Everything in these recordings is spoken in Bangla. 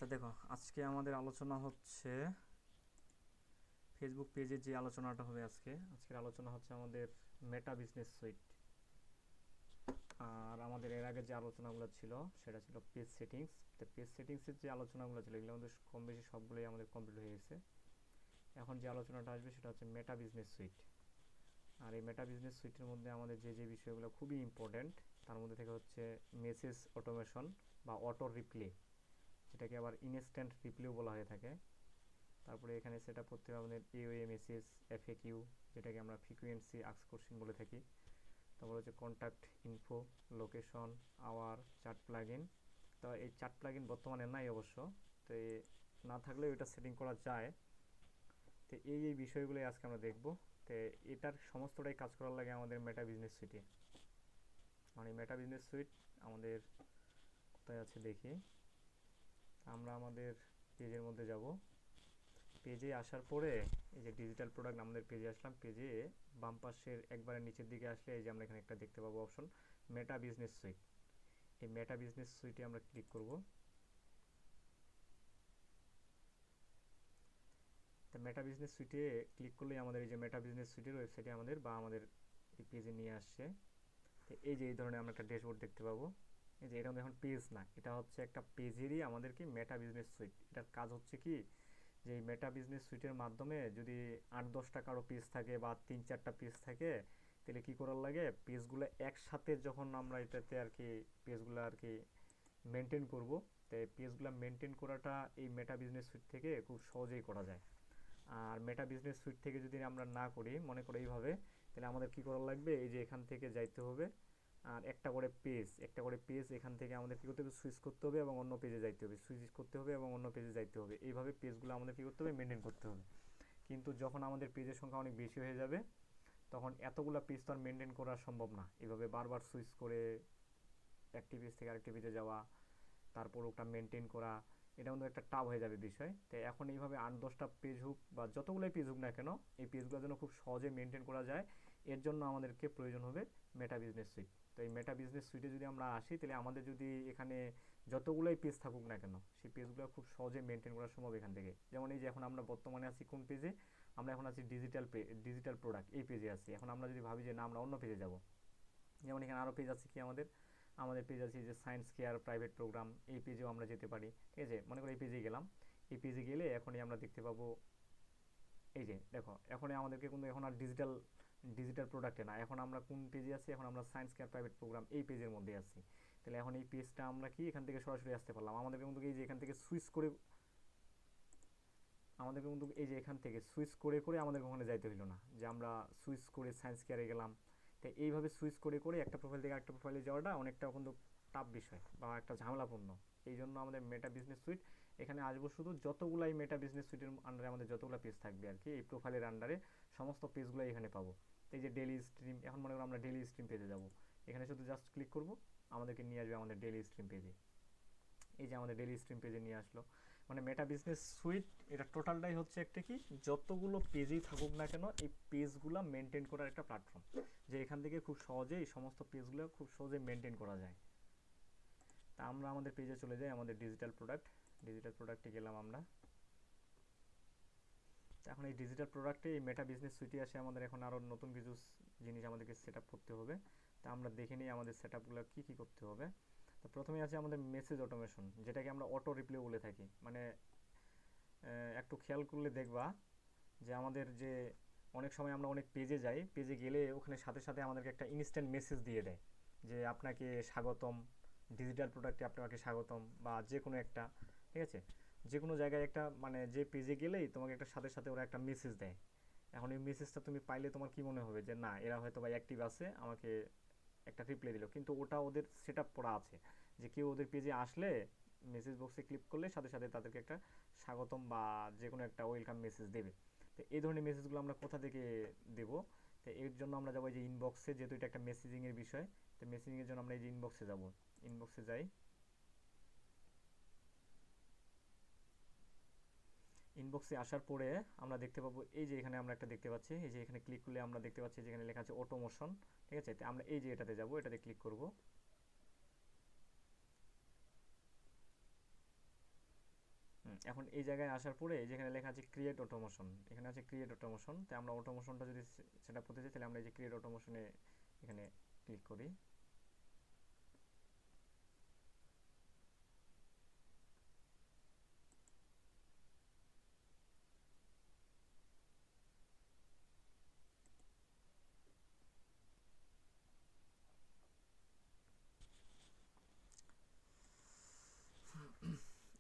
আচ্ছা দেখো, আজকে আমাদের আলোচনা হচ্ছে ফেসবুক পেজের যে আলোচনাটা হবে। আজকের আলোচনা হচ্ছে আমাদের মেটা বিজনেস সুইট। আর আমাদের এর আগে যে আলোচনাগুলো ছিল সেটা ছিল পেজ সেটিংস। তো পেজ সেটিংসের যে আলোচনাগুলো ছিল এগুলো আমাদের কম বেশি সবগুলোই আমাদের কমপ্লিট হয়ে গেছে। এখন যে আলোচনাটা আসবে সেটা হচ্ছে মেটা বিজনেস সুইট। আর এই মেটা বিজনেস সুইটের মধ্যে আমাদের যে যে বিষয়গুলো খুবই ইম্পর্ট্যান্ট তার মধ্যে থেকে হচ্ছে মেসেজ অটোমেশন বা অটো রিপ্লে, যেটাকে আবার ইনস্ট্যান্ট রিপ্লেও বলা হয়ে থাকে। তারপরে এখানে সেট আপ করতে হবে আমাদের এওএ মেসেজ, এফএকিউ, যেটাকে আমরা ফ্রিকুয়েন্সি আক্স কোশ্চেন বলে থাকি। তারপর হচ্ছে contact info, location, hour, chat plugin. তো এই চার্ট প্লাগইন বর্তমানে নাই অবশ্য, তো না থাকলেও এটা সেটিং করা যায়। তো এই বিষয়গুলোই আজকে আমরা দেখব। তো এটার সমস্তটাই কাজ করার লাগে আমাদের মেটা বিজনেস সুইটে। মানে মেটা বিজনেস সুইট আমাদের কোথায় আছে দেখি। আমরা আমাদের পেজের মধ্যে যাব। পেজে আসার পরে এই যে ডিজিটাল প্রোডাক্ট আমাদের পেজে আসলাম। পেজে বাম পাশের একবারে নিচের দিকে আসলে এই যে আমরা এখানে একটা দেখতে পাবো অপশন মেটা বিজনেস সুইট। এই মেটা বিজনেস সুইটে আমরা ক্লিক করব। তো মেটা বিজনেস সুইটে ক্লিক করলেই আমাদের এই যে মেটা বিজনেস সুইটের ওয়েবসাইটে আমাদের বা আমাদের এই পেজে নিয়ে আসছে। তো এই যে এই ধরনের আমরা একটা ড্যাশবোর্ড দেখতে পাবো। এই যে এটা আমাদের এখন পেজ না, এটা হচ্ছে একটা পেজেরই আমাদের কি মেটা বিজনেস সুইট। এটার কাজ হচ্ছে কি, যে এই মেটা বিজনেস সুইটের মাধ্যমে যদি 8-10টা কারো পেজ থাকে বা 3-4টা পেজ থাকে, তাহলে কি করার লাগে, পেজগুলো একসাথে যখন আমরা এটাতে আর কি পেজগুলো আর কি মেনটেন করব, তো এই পেজগুলো মেনটেন করাটা এই মেটা বিজনেস সুইট থেকে খুব সহজেই করা যায়। আর মেটা বিজনেস সুইট থেকে যদি আমরা না করি, মনে করো এইভাবে, তাহলে আমাদের কি করা লাগবে, এই যে এখান থেকে যাইতে হবে আর একটা করে পেজ এখান থেকে আমাদের কী করতে হবে, সুইচ করতে হবে এবং অন্য পেজে যাইতে হবে, সুইচ করতে হবে এবং অন্য পেজে যাইতে হবে। এইভাবে পেজগুলো আমাদের কী করতে হবে, মেনটেন করতে হবে। কিন্তু যখন আমাদের পেজের সংখ্যা অনেক বেশি হয়ে যাবে, তখন এতগুলো পেজ তো আর মেনটেন করা সম্ভব না। এইভাবে বারবার সুইচ করে একটি পেজ থেকে আরেকটি পেজে যাওয়া, তারপর ওটা মেনটেন করা, এটা কিন্তু একটা টাফ হয়ে যাবে বিষয়। তো এখন এইভাবে 8-10টা পেজ হোক বা যতগুলোই পেজ হোক না কেন, এই পেজগুলো যেন খুব সহজে মেনটেন করা যায়, এর জন্য আমাদেরকে প্রয়োজন হবে মেটা বিজনেস সুইট। তো এই মেটা বিজনেস সুইটে যদি আমরা আসি, তাহলে আমাদের যদি এখানে যতগুলোই পেজ থাকুক না কেন, সেই পেজগুলো খুব সহজে মেনটেন করা সম্ভব এখান থেকে। যেমন এই যে এখন আমরা বর্তমানে আছি কোন পেজে, আমরা এখন আছি ডিজিটাল প্রোডাক্ট এই পেজে আছি। এখন আমরা যদি ভাবি যে না আমরা অন্য পেজে যাব, যেমন এখানে আরও পেজ আছে কি আমাদের, আমাদের পেজ আছে যে সায়েন্স কেয়ার প্রাইভেট প্রোগ্রাম, এই পেজেও আমরা যেতে পারি। ঠিক আছে, মনে করি এই পেজে গেলাম। এই পেজে গেলে এখনই আমরা দেখতে পাবো, এই যে দেখো এখনই আমাদেরকে কিন্তু এখন আর ডিজিটাল প্রোডাক্টে না, এখন আমরা কোন পেজে আছি, এখন আমরা সায়েন্স কেয়ার প্রাইভেট প্রোগ্রাম এই পেজের মধ্যে আছি। তাহলে এখন এই পেজটা আমরা কি এখান থেকে সরাসরি আসতে পারলাম। আমাদেরকে কিন্তু এই যে এখান থেকে সুইচ করে, আমাদেরকে কিন্তু এই যে এখান থেকে সুইচ করে করে আমাদের ওখানে যাইতে হইলো না, যে আমরা সুইচ করে সায়েন্স কেয়ারে গেলাম। তো এইভাবে সুইচ করে করে একটা প্রোফাইল থেকে একটা প্রোফাইলে যাওয়াটা অনেকটা কিন্তু টাফ বিষয় বা একটা ঝামেলাপূর্ণ। এই জন্য আমাদের মেটা বিজনেস সুইট এখানে আসবো শুধু যতগুলাই মেটা বিজনেস সুইটের আন্ডারে আমাদের যতগুলো পেজ থাকবে আর কি, এই প্রোফাইলের আন্ডারে সমস্ত পেজগুলো এখানে পাবো। এই যে ডেলি স্ট্রিম, এখন মনে করো আমরা ডেলি স্ট্রিম পেজে যাবো, এখানে শুধু জাস্ট ক্লিক করব, আমাদেরকে নিয়ে আসবে আমাদের ডেলি স্ট্রিম পেজে। এই যে আমাদের ডেলি স্ট্রিম পেজে নিয়ে আসলো। মানে মেটা বিজনেস সুইট এটা টোটালটাই হচ্ছে একটা কি, যতগুলো পেজেই থাকুক না কেন এই পেজগুলো মেনটেন করার একটা প্ল্যাটফর্ম, যে এখান থেকে খুব সহজেই সমস্ত পেজগুলো খুব সহজে মেনটেন করা যায়। তা আমরা আমাদের পেজে চলে যাই, আমাদের ডিজিটাল প্রোডাক্টে গেলাম আমরা। এখন এই ডিজিটাল প্রোডাক্টে এই মেটা বিজনেস সুইটে আসে আমাদের এখন আরও নতুন কিছু জিনিস আমাদেরকে সেট আপ করতে হবে। তা আমরা দেখে নিই আমাদের সেট আপগুলো কী কী করতে হবে। তো প্রথমে আছে আমাদের মেসেজ অটোমেশন, যেটাকে আমরা অটো রিপ্লে বলে থাকি। মানে একটু খেয়াল করলে দেখবা যে আমাদের যে অনেক সময় আমরা অনেক পেজে যাই, পেজে গেলে ওখানে সাথে সাথে আমাদেরকে একটা ইনস্ট্যান্ট মেসেজ দিয়ে দেয় যে আপনাকে স্বাগতম, ডিজিটাল প্রোডাক্টে আপনাকে স্বাগতম, বা যে কোনো একটা, ঠিক আছে, যে কোনো জায়গায় একটা মানে যে পেজে গেলেই তোমাকে একটা সাথে সাথে ওরা একটা মেসেজ দেয়। এখন এই মেসেজটা তুমি পাইলে তোমার কি মনে হবে, যে না এরা হয়তো বা অ্যাক্টিভ আছে, আমাকে একটা রিপ্লাই দিল, কিন্তু ওটা ওদের সেট আপ করা আছে যে কেউ ওদের পেজে আসলে মেসেজ বক্সে ক্লিক করলে সাথে সাথে তাদেরকে একটা স্বাগতম বা যে কোনো একটা ওয়েলকাম মেসেজ দেবে। তো এই ধরনের মেসেজগুলো আমরা কোথা থেকে দেবো, তো এর জন্য আমরা যাবো এই যে ইনবক্সে, যেহেতু এটা একটা মেসেজিংয়ের বিষয়, তো মেসেজিংয়ের জন্য আমরা এই যে ইনবক্সে যাব। ইনবক্সে যাই, ইনবক্সে আসার পরে আমরা দেখতে পাবো এই যে এখানে আমরা একটা দেখতে পাচ্ছি, এই যে এখানে ক্লিক করলে আমরা দেখতে পাচ্ছি যেখানে লেখা আছে অটোমোশন। ঠিক আছে, তো আমরা এই যে এটাতে যাব, এটাতে ক্লিক করব। এখন এই জায়গায় আসার পরে যেখানে লেখা আছে ক্রিয়েট অটোমেশন, এখানে আছে ক্রিয়েট অটোমেশন, তাই আমরা অটোমেশনটা যদি সেট আপ করতে চাই তাহলে আমরা এই যে ক্রিয়েট অটোমেশনে এখানে ক্লিক করি।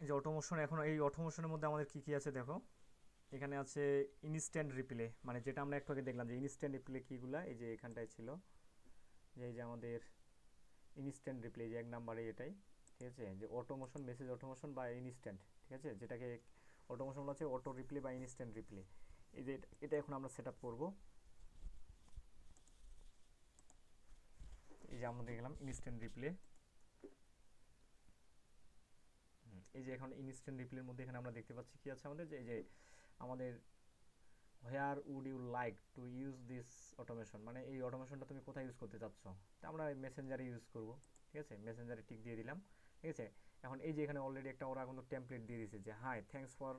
এই যে অটোমেশন, এখন এই অটোমেশনের মধ্যে আমাদের কি কি আছে দেখো, এখানে আছে ইনস্ট্যান্ট রিপ্লে, মানে যেটা আমরা একটু আগে দেখলাম যে ইনস্ট্যান্ট রিপ্লে কীগুলা, এই যে এখানটায় ছিল যে এই যে আমাদের ইনস্ট্যান্ট রিপ্লে, যে এক নাম্বারে এটাই, ঠিক আছে, যে অটোমেশন, মেসেজ অটোমেশন বা ইনস্ট্যান্ট, ঠিক আছে, যেটাকে অটোমেশন হচ্ছে অটো রিপ্লে বা ইনস্ট্যান্ট রিপ্লে। এই যে এটা এখন আমরা সেট আপ করবো। এই যে আমরা দেখলাম ইনস্ট্যান্ট রিপ্লে, এই যে এখন ইনস্ট্যান্ট রিপ্লের মধ্যে এখানে আমরা দেখতে পাচ্ছি কি আছে আমাদের, যে এই যে আমাদের where would you like to use this automation, মানে এই অটোমেশনটা তুমি কোথায় ইউজ করতে চাচ্ছ, তা আমরা মেসেঞ্জারে ইউজ করব, ঠিক আছে, মেসেঞ্জারে টিক দিয়ে দিলাম, ঠিক আছে। এখন এই যে এখানে অলরেডি একটা ওরা কিন্তু টেমপ্লেট দিয়ে দিয়েছে যে hi thanks for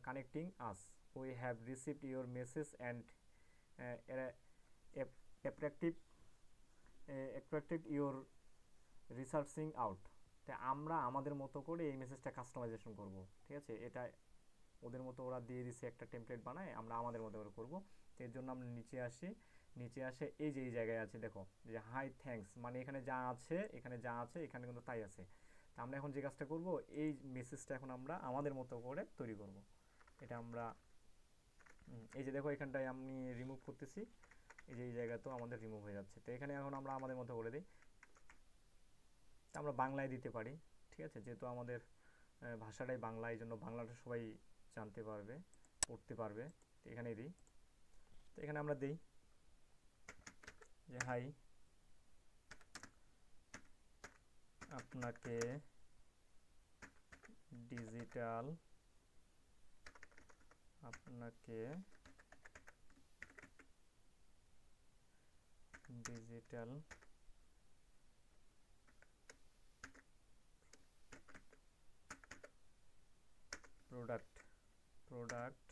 connecting us, we have received your message and attracted your researching out, তাই আমরা আমাদের মতো করে এই মেসেজটা কাস্টমাইজেশন করব, ঠিক আছে, এটা ওদের মতো ওরা দিয়ে দিছে একটা টেমপ্লেট বানায়, আমরা আমাদের মতো করে করব। এর জন্য আমরা নিচে আসি, নিচে আসে এই যে এই জায়গায় আছে দেখো যে হাই থ্যাঙ্কস, মানে এখানে যা আছে, এখানে যা আছে এখানে কিন্তু তাই আছে। তা আমরা এখন যে কাজটা করব, এই মেসেজটা এখন আমরা আমাদের মতো করে তৈরি করব। এটা আমরা এই যে দেখো এখানটায় আমি রিমুভ করতেছি, এই যে এই জায়গাতেও আমাদের রিমুভ হয়ে যাচ্ছে, তো এখানে এখন আমরা আমাদের মতো করে দিই। তা আমরা বাংলায় দিতে পারি, ঠিক আছে, যেহেতু আমাদের ভাষাটাই বাংলা, এই জন্য বাংলাটা সবাই জানতে পারবে, পড়তে পারবে, তো এখানে দিই। তো এখানে আমরা দিই যে হাই আপনাকে ডিজিটাল, আপনাকে ডিজিটাল প্রোডাক্ট প্রোডাক্ট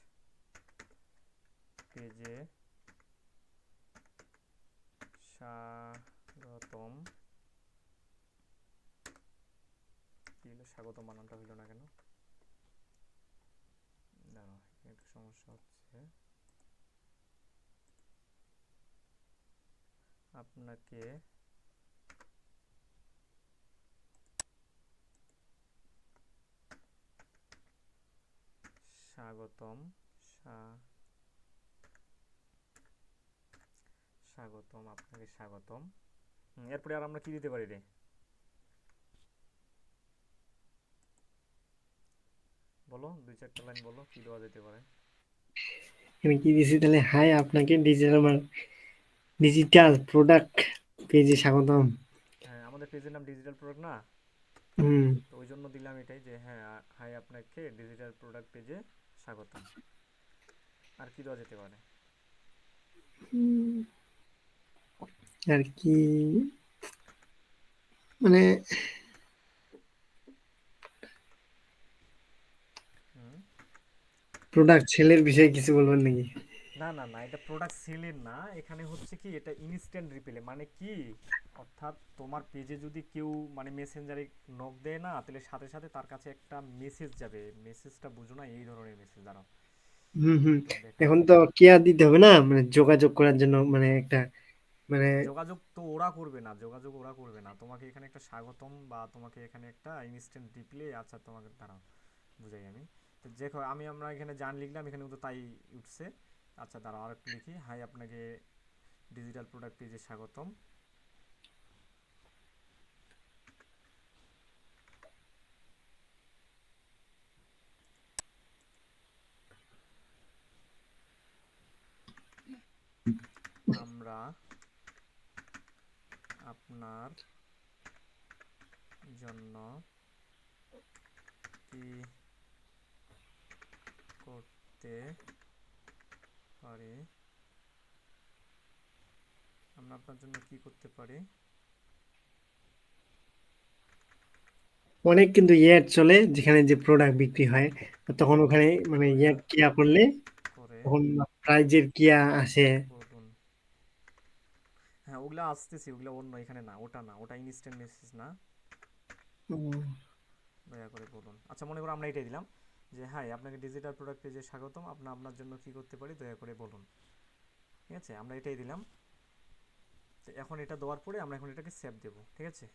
পেজে স্বাগতম, কি হলো স্বাগতম বানানটা হইল না কেন, দাঁড়াও একটু সমস্যা হচ্ছে। আপনাকে স্বাগতম, স্বাগতম, আপনাকে স্বাগতম। এরপরে আর আমরা কি দিতে পারি রে, বলো দুই চারটা লাইন বলো কি দেওয়া যেতে পারে। এখানে কি দিছি তাহলে, হাই আপনাকে ডিজিটাল প্রোডাক্ট পেজে স্বাগতম। হ্যাঁ আমাদের পেজের নাম ডিজিটাল প্রোডাক্ট না, হুম। তো ওই জন্য দিলাম এটাই যে হ্যাঁ হাই আপনাকে ডিজিটাল প্রোডাক্ট পেজে স্বাগতম। আর কি দেওয়া যেতে পারে, আর কি মানে হুম, প্রোডাক্ট সেলের বিষয়ে কিছু বলবেন নাকি? না না না এটা প্রোডাক্ট সেলের না, এখানে হচ্ছে কি এটা ইনস্ট্যান্ট রিপ্লে, মানে কি, অর্থাৎ তোমার পেজে যদি কেউ মানে মেসেঞ্জারে নক দেয় না, তাহলে সাথে সাথে তার কাছে একটা মেসেজ যাবে, মেসেজটা বুঝো না, এই ধরনের মেসেজ, দাঁড়াও হুম, হুম। একটু এখন দেখাচ্ছি। তো কেয়ার দিতে হবে না, মানে যোগাযোগ করার জন্য, মানে একটা মানে যোগাযোগ তো ওরা করবে না, যোগাযোগ ওরা করবে না, তোমাকে এখানে একটা স্বাগতম বা তোমাকে এখানে একটা ইনস্ট্যান্ট রিপ্লে, আচ্ছা তোমাকে দাঁড়াও বুঝাই আমি, তো দেখো আমি আমরা এখানে জান লিখলাম, এখানে কিন্তু তাই উঠছে। আচ্ছা দাঁড়াও আর একটু লিখি, হাই আপনাকে ডিজিটাল প্রোডাক্ট পেজে স্বাগতম। আমরা আপনার জন্য কি করতে পারি, আমরা আপনার জন্য কি করতে পারি, অনেক কিন্তু অ্যাড চলে যেখানে যে প্রোডাক্ট বিক্রি হয়, তখন ওখানে মানে দয়া অ্যাড কিয়া করলে করে তখন প্রাইজের কিয়া আসে। বলুন। হ্যাঁ, ওগুলা আসতেছি, ওগুলা অন্য, এখানে না, ওটা না, ওটা ইনস্ট্যান্ট মেসেজ না। উম, দয়া করে বলুন। আচ্ছা, মনে করো আমরা এটাই দিলাম যে হাই, আপনাকে ডিজিটাল প্রোডাক্ট পেজে স্বাগতম, আপনার জন্য কি করতে পারি, দয়া করে বলুন। ঠিক আছে, আমরা এটাই দিলাম। তো এখন এটা দেওয়ার পরে আমরা এখন এটাকে সেভ দেব। ঠিক আছে,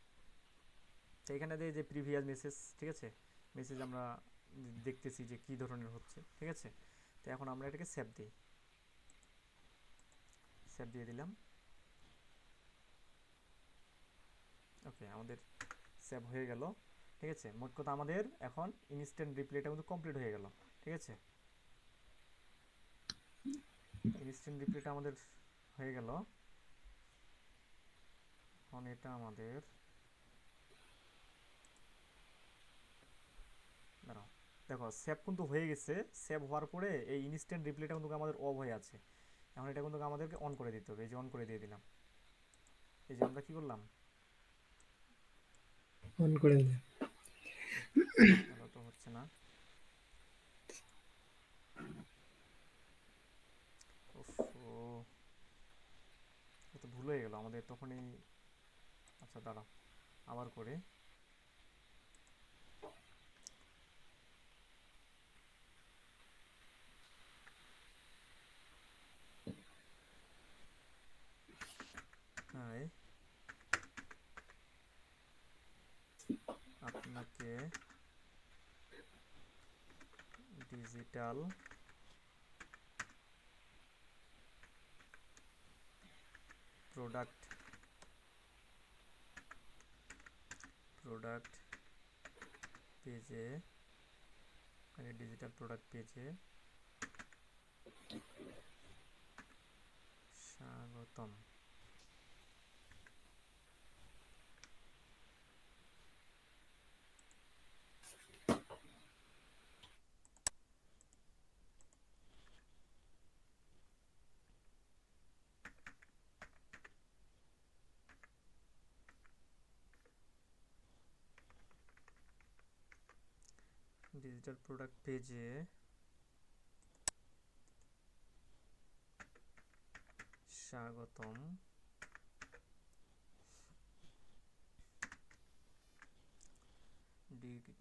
তো এখানে দিয়ে যে প্রিভিয়াস মেসেজ, ঠিক আছে, মেসেজ আমরা দেখতেছি যে কি ধরনের হচ্ছে। ঠিক আছে, তো এখন আমরা এটাকে সেভ দিই। সেভ দিয়ে দিলাম। ওকে, আমাদের সেভ হয়ে গেল। ঠিক আছে, মোট কথা আমাদের এখন ইনস্ট্যান্ট রিপ্লাইটা কিন্তু কমপ্লিট হয়ে গেল। ঠিক আছে, ইনস্ট্যান্ট রিপ্লাইটা আমাদের হয়ে গেল। এখন এটা আমাদের, দাঁড়াও, দেখো সেভ কিন্তু হয়ে গেছে। সেভ হওয়ার পরে এই ইনস্ট্যান্ট রিপ্লাইটা কিন্তু আমাদের অফ হয়ে আছে। এখন এটা কিন্তু আমাদেরকে অন করে দিতে হবে। এই যে অন করে দিয়ে দিলাম। এই যে আমরা কি করলাম, অন করে দিলে। ভালো তো হচ্ছে না। ওফ, এ তো ভুল হয়ে গেল আমাদের তখনই। আচ্ছা দাঁড়াও, আবার করে। হাই, আপনাকে ডিজিটাল প্রোডাক্ট প্রোডাক্ট পেজে, ডিজিটাল প্রোডাক্ট পেজে স্বাগতম। ডিজিটাল প্রোডাক্ট পেজে স্বাগতম।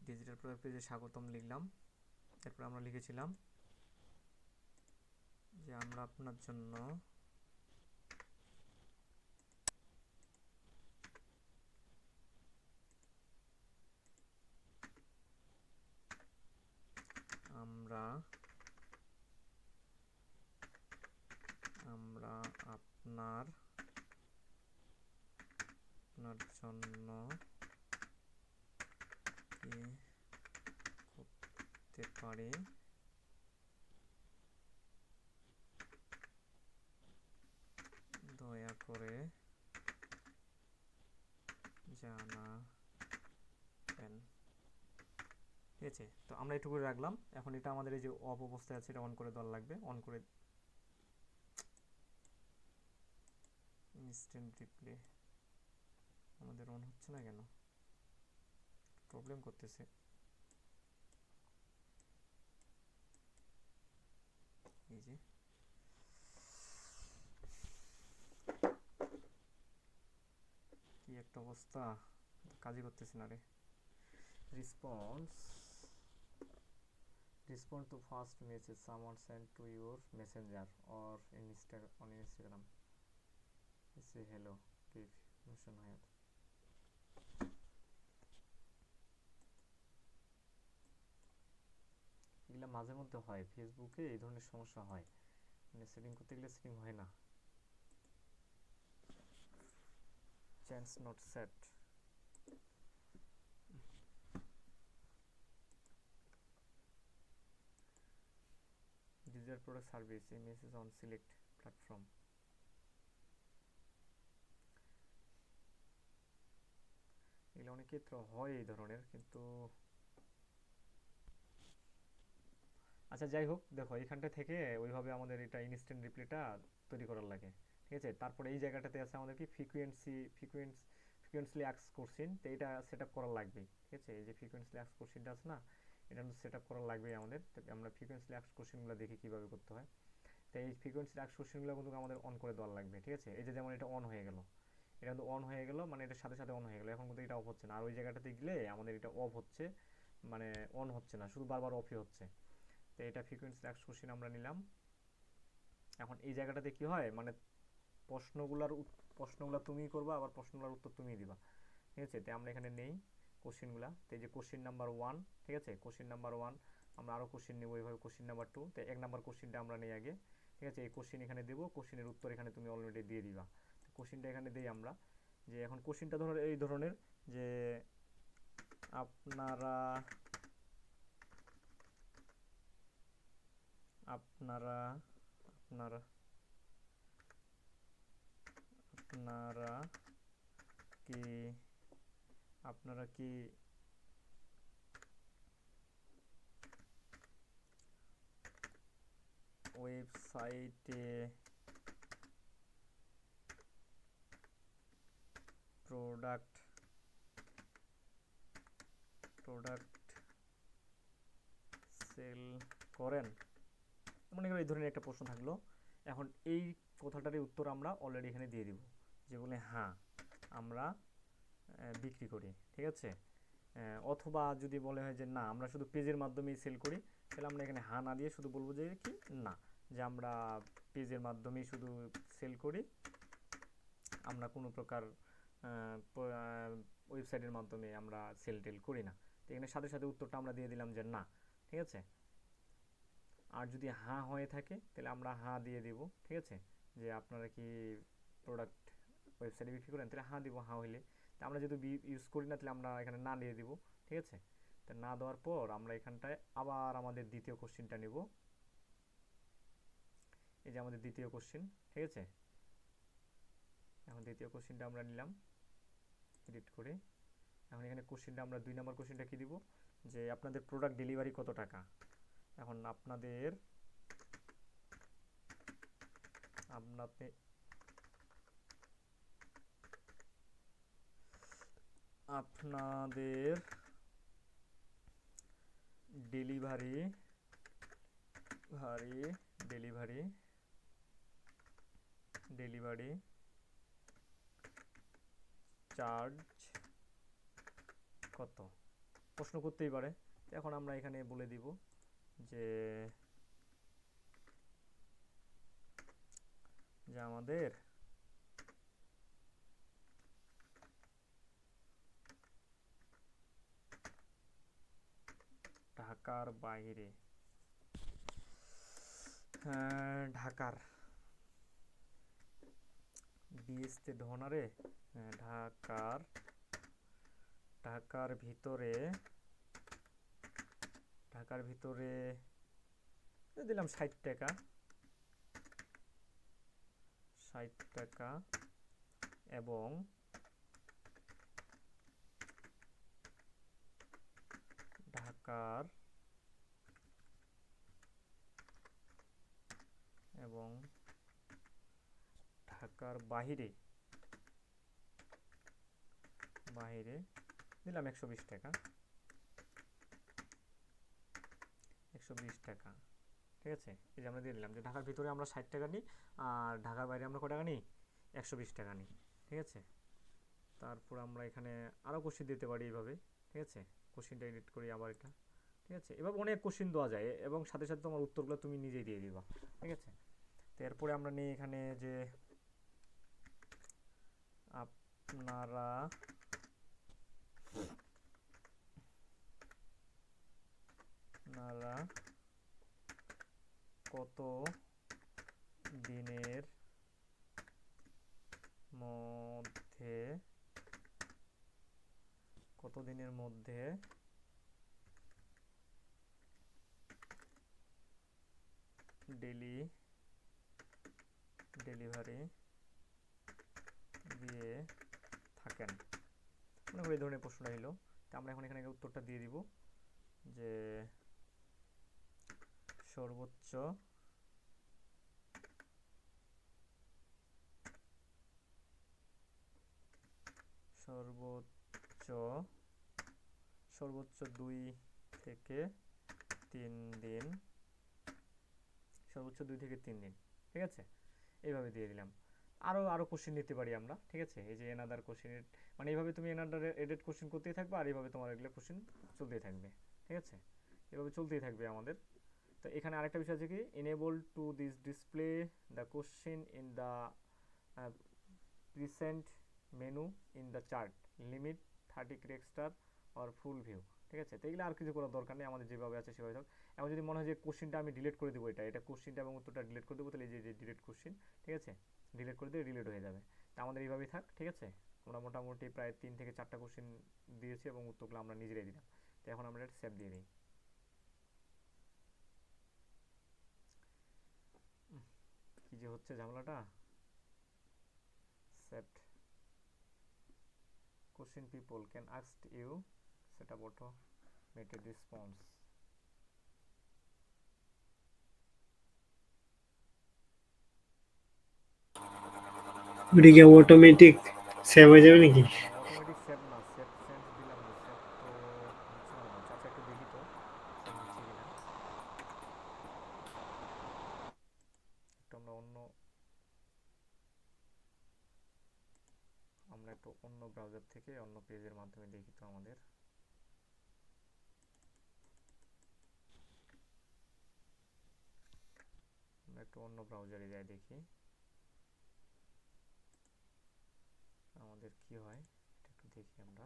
ডিজিটাল প্রোডাক্ট পেজে স্বাগতম লিখলাম। এরপর আমরা লিখেছিলাম যে আমরা আপনার জন্য আমরা আমরা আপনার আপনার জন্য কি করতে পারি, দয়া করে জানাবেন। ঠিক আছে, তো আমরা এটুকু রাখলাম। এখন এটা আমাদের এই যে অফ অবস্থায় আছে, এটা অন করে দেওয়ার লাগবে। অন করে, ইনস্ট্যান্ট রিপ্লে আমাদের অন হচ্ছে না কেন, প্রবলেম করতেছে। এই যে কি একটা অবস্থা, কাজই করতেছে না রে। Response, respond to first message someone sent to your messenger or on Instagram. Say hello, give mention here. এগুলা মাঝে মধ্যে হয়, ফেসবুকে এই ধরনের সমস্যা হয়, মানে সেটিং করতে গেলে সেটিং হয় না। Chance not set, digital product service, এই মেসেজ অন সিলেক্ট প্ল্যাটফর্ম। এগুলো অনেক ক্ষেত্রে হয় এই ধরনের, কিন্তু আচ্ছা যাই হোক, দেখো এখানটা থেকে ওইভাবে আমাদের এটা ইনস্ট্যান্ট রিপ্লেটা তৈরি করার লাগে। ঠিক আছে, তারপরে এই জায়গাটাতে আছে আমাদের কি ফ্রিকোয়েন্সি ফ্রিকোয়েন্সলি অ্যাক্স কোশ্চেন, তো এটা সেট আপ করা লাগবে। ঠিক আছে, এই যে ফ্রিকোয়েন্সলি অ্যাক্স কোশ্চেনটা আছে না, এটা সেট আপ করা লাগবে আমাদের। তো আমরা ফ্রিকোয়েন্সলি অ্যাক্স কোশ্চেনগুলো দেখি কীভাবে করতে হয়। তো এই ফ্রিকোয়েন্সি অ্যাক্স কোশ্চেনগুলো কিন্তু আমাদের অন করে দেওয়া লাগবে। ঠিক আছে, এই যে যেমন এটা অন হয়ে গেল, এটা কিন্তু অন হয়ে গেল, মানে এটার সাথে সাথে অন হয়ে গেল, এখন কিন্তু এটা অফ হচ্ছে না। আর ওই জায়গাটাতে গেলে আমাদের এটা অফ হচ্ছে, মানে অন হচ্ছে না, শুধু বারবার অফই হচ্ছে। তো এটা ফ্রিকোয়েন্সি অ্যাক্স কোশ্চেন আমরা নিলাম। এখন এই জায়গাটাতে কি হয়, মানে প্রশ্নগুলো তুমিই করবা, আবার প্রশ্নগুলোর উত্তর তুমিই দিবা। ঠিক আছে, তো আমরা এখানে নেই কোশ্চেনগুলো। তো এই যে কোশ্চেন নাম্বার 1, ঠিক আছে, কোশ্চেন নাম্বার 1 আমরা আরও কোশ্চেন নেবো এইভাবে। কোশ্চেন নাম্বার 2, তো 1 নাম্বার কোশ্চেনটা আমরা নেই আগে। ঠিক আছে, এই কোশ্চেন এখানে দেবো, কোশ্চেনের উত্তর এখানে তুমি অলরেডি দিয়ে দিবা। তো কোশ্চেনটা এখানে দিই আমরা, যে এখন কোশ্চেনটা ধরো এই ধরনের, যে আপনারা আপনারা আপনারা আপনারা কি আপনারা কি ওয়েবসাইটে প্রোডাক্ট সেল করেন? মনে করি এই ধরনের একটা প্রশ্ন থাকলো। এখন এই কথাটারই উত্তর আমরা অলরেডি এখানে দিয়ে দিব, যে বলে হ্যাঁ আমরা বিক্রি করি। ঠিক আছে, অথবা যদি বলে হয় যে না আমরা শুধু পেজের মাধ্যমেই সেল করি, তাহলে আমরা এখানে হ্যাঁ না দিয়ে শুধু বলবো যে কি না, যে আমরা পেজের মাধ্যমেই শুধু সেল করি, আমরা কোনো প্রকার ওয়েবসাইটের মাধ্যমে আমরা সেল টেল করি না। তো এখানে সাথে সাথে উত্তরটা আমরা দিয়ে দিলাম যে না। ঠিক আছে, আর যদি হ্যাঁ হয়ে থাকে তাহলে আমরা হ্যাঁ দিয়ে দিব। ঠিক আছে, যে আপনারা কি প্রোডাক্ট ওয়েবসাইটে বিক্রি করেন, তাহলে হ্যাঁ দিব হ্যাঁ হইলে। তো আমরা যেহেতু ইউজ করি না, তাহলে আমরা এখানে না দিয়ে দিব। ঠিক আছে, তো না দেওয়ার পর আমরা এখানটায় আবার আমাদের দ্বিতীয় কোশ্চেনটা নিব। এই যে আমাদের দ্বিতীয় কোশ্চেন। ঠিক আছে, এখন দ্বিতীয় কোশ্চেনটা আমরা নিলাম, এডিট করে। এখন এখানে কোশ্চেনটা আমরা 2 নম্বর কোশ্চেনটা কি দিব, যে আপনাদের প্রোডাক্ট ডেলিভারি কত টাকা। এখন আপনাদের আপনাদের আপনাদের ডেলিভারি ডেলিভারি ডেলিভারি চার্জ কত? প্রশ্ন করতেই পারে। এখন আমরা এখানে বলে দিব যে যে আমাদের ঢাকার বাইরে, ঢাকার বিএসতে ধনারে, ঢাকার ঢাকার ভিতরে দিলাম 60 টাকা, 60 টাকা, এবং ঢাকার এবং ঢাকার বাহিরে দিলাম 120 টাকা, 120 টাকা। ঠিক আছে, এই যে আমরা দিয়ে দিলাম যে ঢাকার ভিতরে আমরা 60 টাকা নিই, আর ঢাকার বাইরে আমরা কত টাকা নিই, 120 টাকা নিই। ঠিক আছে, তারপর আমরা এখানে আরও কোশ্চেন দিতে পারি এইভাবে। ঠিক আছে, কোশ্চেনটা এডিট করি আবার এটা। ঠিক আছে, এভাবে অনেক কোশ্চেন দেওয়া যায়, এবং সাথে সাথে তোমার উত্তরগুলো তুমি নিজেই দিয়ে দিবা। ঠিক আছে, তো এরপরে আমরা নিই এখানে যে আপনারা কত দিনের মধ্যে ডেলিভারি দিয়ে থাকেন? মনে করি এই ধরনের প্রশ্নটা এলো। তো আমরা এখন এখানে উত্তরটা দিয়ে দিব, যে সর্বোচ্চ সর্বোচ্চ সর্বোচ্চ 2 থেকে 3 দিন, সর্বোচ্চ 2 থেকে 3 দিন, ঠিক আছে, এইভাবে দিয়ে দিলাম। আরও কোশ্চেন নিতে পারি আমরা, ঠিক আছে, এই যে এনাদার কোশ্চেন, মানে এইভাবে তুমি এনাদার এডেড কোশ্চেন করতেই থাকবে, আর এইভাবে তোমার এগুলো কোশ্চেন চলতেই থাকবে, ঠিক আছে, এভাবে চলতেই থাকবে আমাদের। তো এখানে আরেকটা বিষয় আছে কি, enable to this display the question in the present menu in the chart, limit 30 character or full view, ঠিক আছে। তো এগুলো আর কিছু করার দরকার নেই, আমাদের যেভাবে আছে সেভাবে থাক। এখন যদি মনে হয় যে কোশ্চেনটা আমি ডিলিট করে দেবো, এটা কোশ্চেনটা এবং উত্তরটা ডিলিট করে দেবো, তাহলে এই যে ডিলিট কোশ্চেন, ঠিক আছে, ডিলিট করে দিয়ে ডিলিট হয়ে যাবে। তা আমাদের এইভাবেই থাক, ঠিক আছে। আমরা মোটামুটি প্রায় 3 থেকে 4টা কোশ্চেন দিয়েছি এবং উত্তরগুলো আমরা নিজেরাই দিলাম। তো এখন আমরা এটা সেভ দিয়ে দিই। কি যে হচ্ছে ঝামেলাটা, set question people can ask you set up automated response. ওটা কি অটোমেটিক সেভ হয়ে যাবে নাকি? না, অটোমেটিক সেভ না, সেভ সেন্স দিলাম, না সেভ তো হচ্ছে না মনে হচ্ছে। আচ্ছা একটু দেখি তো সেভ হচ্ছে কিনা। একটু আমরা একটু অন্য ব্রাউজার থেকে অন্য পেজের মাধ্যমে দেখি তো আমাদের। আমরা একটু অন্য ব্রাউজারে যাই দেখি আমাদের কি হয়, এটা একটু দেখি আমরা।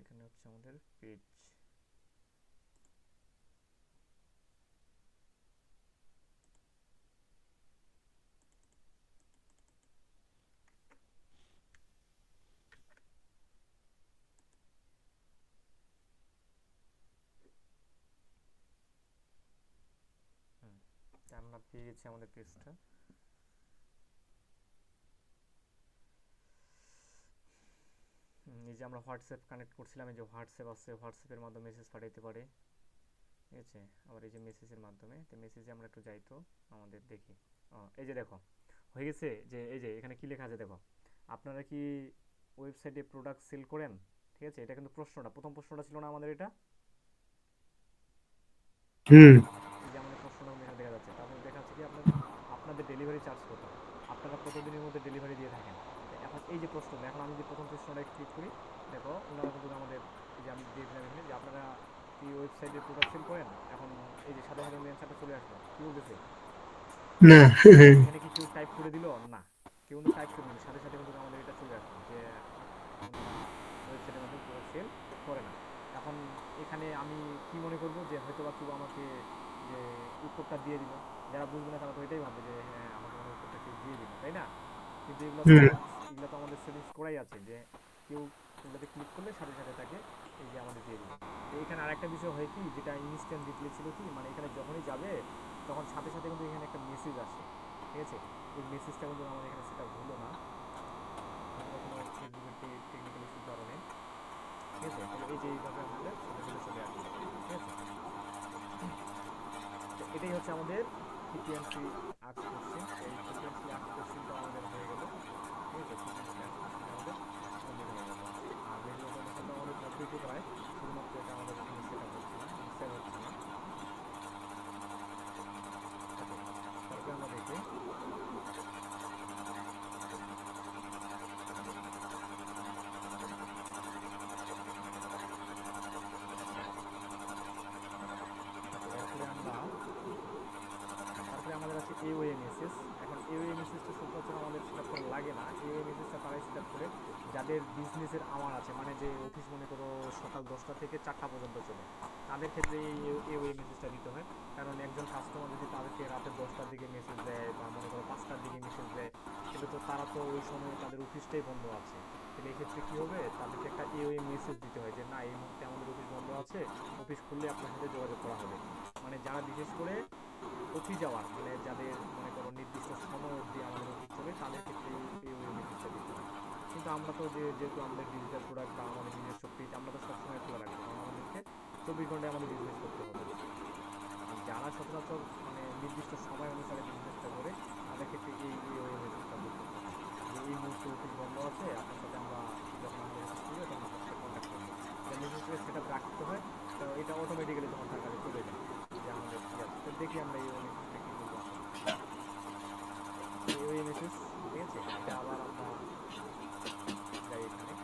এখানে হচ্ছে আমাদের পেজ, আমরা পেয়ে গেছি আমাদের পেজটা। এই যে আমরা হোয়াটসঅ্যাপ কানেক্ট করছিলাম, এই যে হোয়াটসঅ্যাপ আছে, হোয়াটসঅ্যাপের মাধ্যমে মেসেজ পাঠাইতে পারে, ঠিক আছে। আবার এই যে মেসেজের মাধ্যমে, তো মেসেজে আমরা একটু যাই তো আমাদের দেখি। এই যে দেখো হয়ে গেছে, যে এই যে এখানে কি লেখা আছে দেখো, আপনারা কি ওয়েবসাইটে প্রোডাক্ট সেল করেন, ঠিক আছে। এটা কিন্তু প্রশ্নটা, প্রথম প্রশ্নটা ছিল না আমাদের এটা, হুম। এই যে আমাদের প্রশ্নটা এখানে দেখা যাচ্ছে। তারপরে দেখা যাচ্ছে কি আপনাদের ডেলিভারি চার্জ কত, আপনারা কতদিনের মধ্যে ডেলিভারি দিয়ে থাকেন। এখন এই যে প্রশ্নটা, এখন আমি যে প্রথম প্রশ্নটা ক্লিক করি, দেখো ওনারা কিন্তু আমাদের, এই যে আমি দিয়ে দিলাম এখানে যে আপনারা কি ওয়েবসাইটে প্রোডাক্ট সেল করেন, এখন এই যে সাথে সাথে অ্যান্সারটা চলে আসলো। কি বলতেছে, না। এখানে কি কেউ টাইপ করে দিল না, কেউ কিন্তু টাইপ করে দিল, সাথে সাথে কিন্তু আমাদের এটা চলে আসলো যে ওনারা ওয়েবসাইটের মাধ্যমে প্রোডাক্ট সেল করে না। এখন এখানে আমি কি মনে করব যে হয়তো বা কেউ আমাকে যে উত্তরটা দিয়ে দিল, যারা বুঝবে না তারা তো এটাই ভাববে যে হ্যাঁ আমাকে মনে হয় উত্তরটা কেউ দিয়ে দিল, তাই না। কিন্তু হুম। এগুলো তো আমাদের সেটিংস করাই আছে যে কেউ এগুলোতে ক্লিক করলে সাথে সাথে তাকে এই যে আমাদের দিয়ে দিবে। তো এখানে আরেকটা বিষয় হয় কি, যেটা ইনস্ট্যান্ট রিপ্লাই ছিল কি, মানে এখানে যখনই যাবে তখন সাথে সাথে কিন্তু এখানে একটা মেসেজ আসে, ঠিক আছে। এই মেসেজটা কিন্তু আমাদের এখানে সেটা হলো না, হয়তো কোনো ফেসবুকের টেকনিক্যাল ইস্যুর কারণে, ঠিক আছে। তাহলে এই যে এইভাবে আমাদের সাথে সাথে চলে আসলো, ঠিক আছে। তো এটাই হচ্ছে আমাদের ফ্রিকোয়েন্সি আস্ক কোশ্চেন। তো এই ফ্রিকোয়েন্সি আস্ক কোশ্চেনটাও আমাদের হয়ে গেল, ঠিক আছে। ফ্রিকোয়েন্সি আস্ক কোশ্চেনটা আমাদের কমপ্লিট হয়ে গেল। আর মেনুর অটোমেশনটা আমাদের কমপ্লিটই প্রায়, শুধুমাত্র এটা আমাদের এখানে সেট আপ হচ্ছে না, মানে সেভ হচ্ছে না। ওকে, তারপরে আমরা দেখি ওকে, এরপরে আমরা, তারপরে আমাদের আছে এই সেট আপ করা লাগে না। এই মেসেজটা তারাই সেট আপ করে যাদের বিজনেসের আওয়ার আছে, মানে যে অফিস মনে করো সকাল 10টা থেকে 4টা পর্যন্ত চলে, তাদের ক্ষেত্রে এই মেসেজটা দিতে হয়। কারণ একজন কাস্টমার যদি তাদেরকে রাতে 10টার দিকে মেসেজ দেয় বা মনে করো 5টার দিকে মেসেজ দেয়, তাহলে তো তারা তো ওই সময় তাদের অফিসটাই বন্ধ আছে। তাহলে এক্ষেত্রে কী হবে, তাদেরকে একটা মেসেজ দিতে হয় যে না, এই মুহূর্তে আমাদের অফিস বন্ধ আছে, অফিস খুললে আপনার সাথে যোগাযোগ করা হবে। মানে যারা বিশেষ করে অফিস আওয়ার, মানে যাদের মনে করো নির্দিষ্ট সময় অবধি আমাদের অফিস চলে, তাদের ক্ষেত্রে এই মেসেজটা দিতে হয়। কিন্তু আমরা তো যেহেতু আমাদের ডিজিটাল প্রোডাক্ট বা আমাদের নিজস্ব পেজ, আমরা তো সবসময় খোলা রাখবো, কারণ আমাদেরকে 24 ঘন্টায় আমাদের বিজনেস করতে হবে। আর যারা সচরাচর মানে নির্দিষ্ট সময় অনুসারে বিজনেসটা করে, তাদের ক্ষেত্রে এই মেসেজটা দিতে হয় যে এই মুহূর্তে অফিস বন্ধ আছে, আপনার সাথে আমরা যখন আমাদের অফিস খুলবে তখন আপনার সাথে কন্ট্যাক্ট করবো। এটা মেসেজটা সেট আপ রাখতে হয়, তো এটা অটোমেটিক্যালি তখন তার কাছে চলে যায় যে আমাদের কি আছে। তো দেখি আমরা এই মেসেজটা কি করবো আসলে। এই মেসেজ, ঠিক আছে, এটা আবার আমরা যাই এখানে।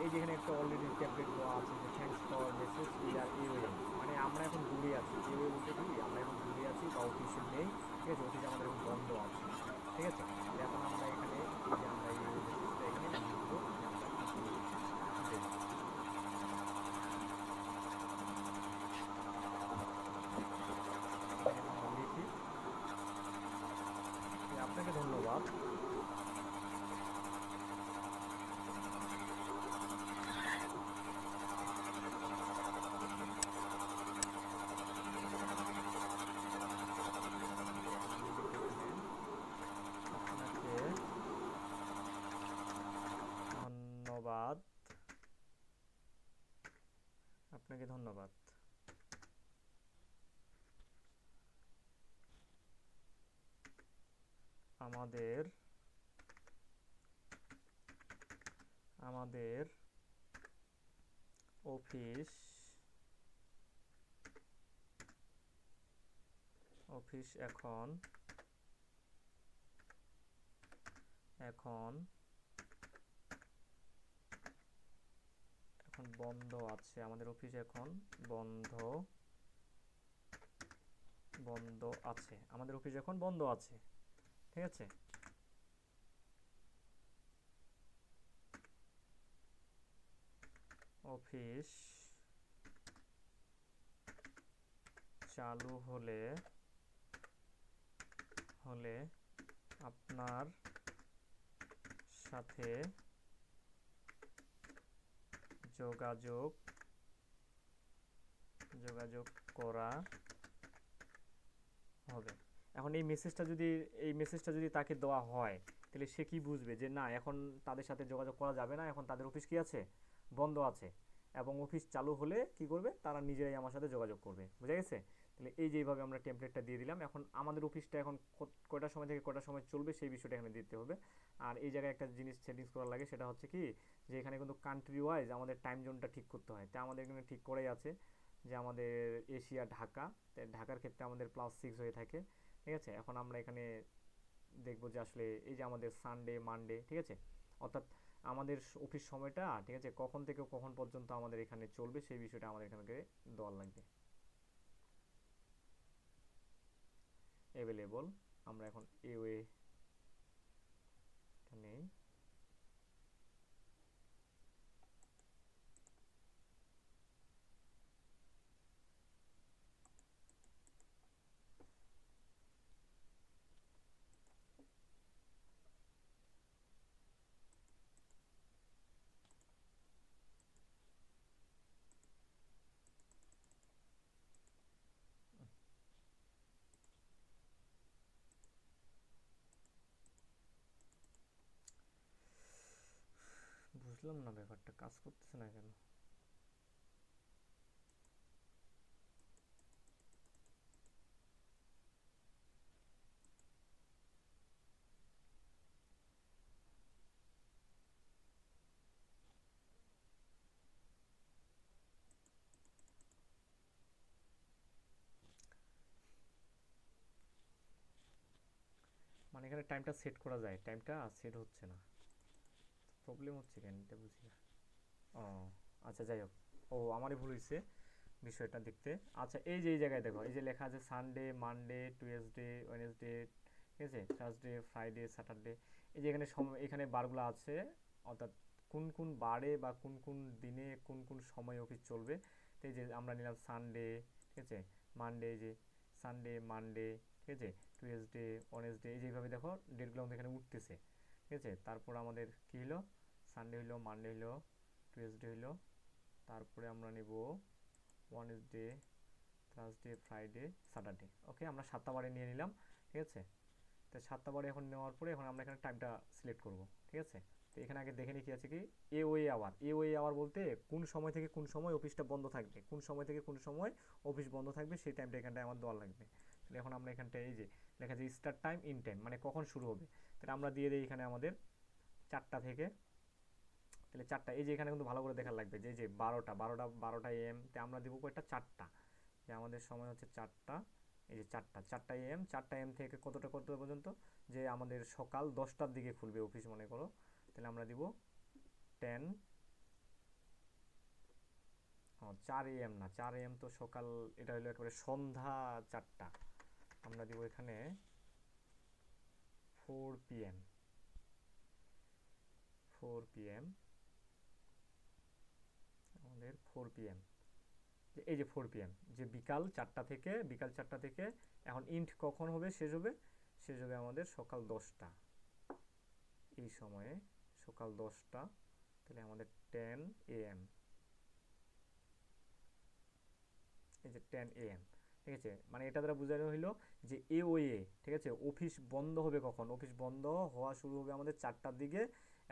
এই যেখানে একটা অলরেডি টেমপ্লেট দেওয়া আছে যে thanks for message we are away, মানে আমরা এখন দূরে আছি। এওয়ে বলতে কি, আমরা এখন দূরে আছি বা অফিসে নেই, ঠিক আছে, অফিস আমাদের এখন বন্ধ আছে, ঠিক আছে। তাহলে এখন আমরা এখানে এই যে আমরা এই মেসেজটা এখানে লিখবো যে আমরা কি কি দেব। এখানে আমরা লিখি যে আপনাকে ধন্যবাদ, আমি লিখি এখানে আপনাকে ধন্যবাদ, আপনাকে ধন্যবাদ, আমাদের আমাদের অফিস অফিস এখন এখন এখন বন্ধ আছে, আমাদের অফিস এখন বন্ধ বন্ধ আছে, আমাদের অফিস এখন বন্ধ আছে, ঠিক আছে। অফিস চালু হলে হলে আপনার সাথে যোগাযোগ যোগাযোগ করা হবে। এখন এই মেসেজটা যদি তাকে দেওয়া হয়, তাহলে সে কি বুঝবে যে না, এখন তাদের সাথে যোগাযোগ করা যাবে না, এখন তাদের অফিস কি আছে, বন্ধ আছে। এবং অফিস চালু হলে কি করবে, তারা নিজেরাই আমার সাথে যোগাযোগ করবে, বুঝা গেছে। তাহলে এই যে এইভাবে আমরা টেমপ্লেটটা দিয়ে দিলাম। এখন আমাদের অফিসটা এখন কয়টার সময় থেকে কয়টার সময় চলবে সেই বিষয়টা এখানে দিতে হবে। আর এই জায়গায় একটা জিনিস সেটিংস করা লাগে, সেটা হচ্ছে কি, যে এখানে কিন্তু কান্ট্রি ওয়াইজ আমাদের টাইম জোনটা ঠিক করতে হয়। তাই আমাদের এখানে ঠিক করাই আছে যে আমাদের এশিয়া ঢাকা, ঢাকার ক্ষেত্রে আমাদের +6 হয়ে থাকে, ঠিক আছে। এখন আমরা এখানে দেখবো যে আসলে এই যে আমাদের সানডে মানডে, ঠিক আছে, অর্থাৎ আমাদের অফিস সময়টা, ঠিক আছে, কখন থেকে কখন পর্যন্ত আমাদের এখানে চলবে সেই বিষয়টা আমাদের এখানে দেওয়ার লাগবে। অ্যাভেলেবল, আমরা এখন এ ওয়ে নেই। বুঝলাম না ব্যাপারটা, কাজ করতেছে না কেন। মানে এখানে টাইমটা সেট করা যায়, টাইমটা সেট হচ্ছে না, প্রবলেম হচ্ছে কেন এটা বুঝি না। ও আচ্ছা, যাই হোক, ও আমারই ভুল হয়েছে বিষয়টা দেখতে। আচ্ছা, এই যে এই জায়গায় দেখো, এই যে লেখা আছে সানডে মানডে টুয়েসডে ওয়েনেসডে, ঠিক ঠিক আছে, থার্সডে, ফ্রাইডে, স্যাটারডে। এই যে এখানে এখানে বারগুলো আছে, অর্থাৎ কোন কোন বারে বা কোন কোন দিনে কোন কোন সময় অফিস চলবে। তো এই যে আমরা নিলাম সানডে, ঠিক আছে, মানডে, যে সানডে, মানডে, ঠিক আছে, টুয়েসডে, ওয়েনেসডে, এই যেভাবে দেখো ডেটগুলো আমাদের এখানে উঠতেছে। ঠিক আছে, তারপর আমাদের কী হলো, সানডে হইলো, মানডে হইলো, টুয়েসডে হইলো, তারপরে আমরা নেব ওয়েনেসডে, থার্সডে, ফ্রাইডে, স্যাটারডে। ওকে, আমরা 7টা বারে নিয়ে নিলাম। ঠিক আছে, তো 7টা বারে এখন নেওয়ার পরে এখন আমরা এখানে টাইমটা সিলেক্ট করব। ঠিক আছে, তো এখানে আগে দেখে নিই কি আছে, কি এওয়ে আওয়ার। এওয়ে আওয়ার বলতে কোন সময় থেকে কোন সময় অফিসটা বন্ধ থাকবে, কোন সময় থেকে কোন সময় অফিস বন্ধ থাকবে সেই টাইমটা এখানটায় আমার দেওয়া লাগবে। তাহলে এখন আমরা এখানটায় এই যে লেখা আছে স্টার্ট টাইম, ইন টাইম, মানে কখন শুরু হবে। তাহলে আমরা দিয়ে দিই এখানে আমাদের 4টা থেকে। তাহলে 4টা, এই যে এখানে কিন্তু ভালো করে দেখার লাগবে যে এই যে 12টা এম, তে আমরা দেবো কয়টা, 4টা, যে আমাদের সময় হচ্ছে 4টা। এই যে 4টা এম, 4টা এম থেকে কতটা কত পর্যন্ত, যে আমাদের সকাল 10টার দিকে খুলবে অফিস মনে করো। তাহলে আমরা দিব 10, 4 AM না, 4 AM তো সকাল, এটা হলো একেবারে সন্ধ্যা 4টা। আমরা দিব এখানে 4 PM, 4 PM, আমাদের 4 PM, এই যে 4 PM, যে বিকাল 4টা থেকে এখন ইন্ট কখন হবে, শেষ হবে, শেষ হবে আমাদের সকাল 10টা, এই সময়ে সকাল 10টা। তাহলে আমাদের 10 AM, এই যে 10 AM। ঠিক আছে, মানে এটা দ্বারা বোঝানো হইলো যে এওয়ে, ঠিক আছে, অফিস বন্ধ হবে কখন, অফিস বন্ধ হওয়া শুরু হবে আমাদের 4টার দিকে,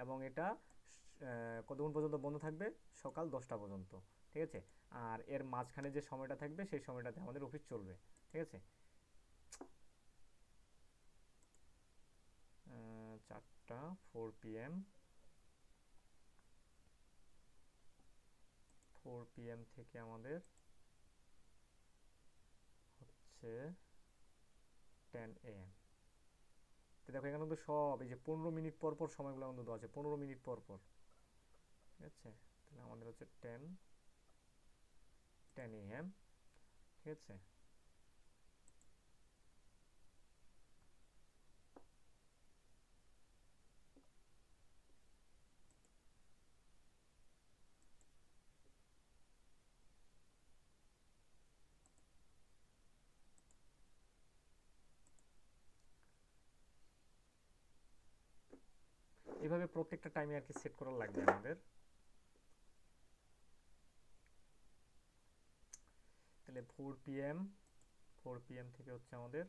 এবং এটা কতক্ষণ পর্যন্ত বন্ধ থাকবে, সকাল 10টা পর্যন্ত। ঠিক আছে, আর এর মাঝখানে যে সময়টা থাকবে সেই সময়টাতে আমাদের অফিস চলবে। ঠিক আছে, 4টা, 4 PM, 4 PM থেকে আমাদের হচ্ছে 10 AM। তো দেখো এখানে কিন্তু সব এই যে 15 মিনিট পর পর সময়গুলো কিন্তু দেওয়া আছে, 15 মিনিট পর পর। ঠিক আছে, তাহলে আমাদের হচ্ছে 10 AM। ঠিক আছে, এইভাবে প্রত্যেকটা টাইমে আর কি সেট করা লাগবে আমাদের। তাহলে 4 PM থেকে হচ্ছে আমাদের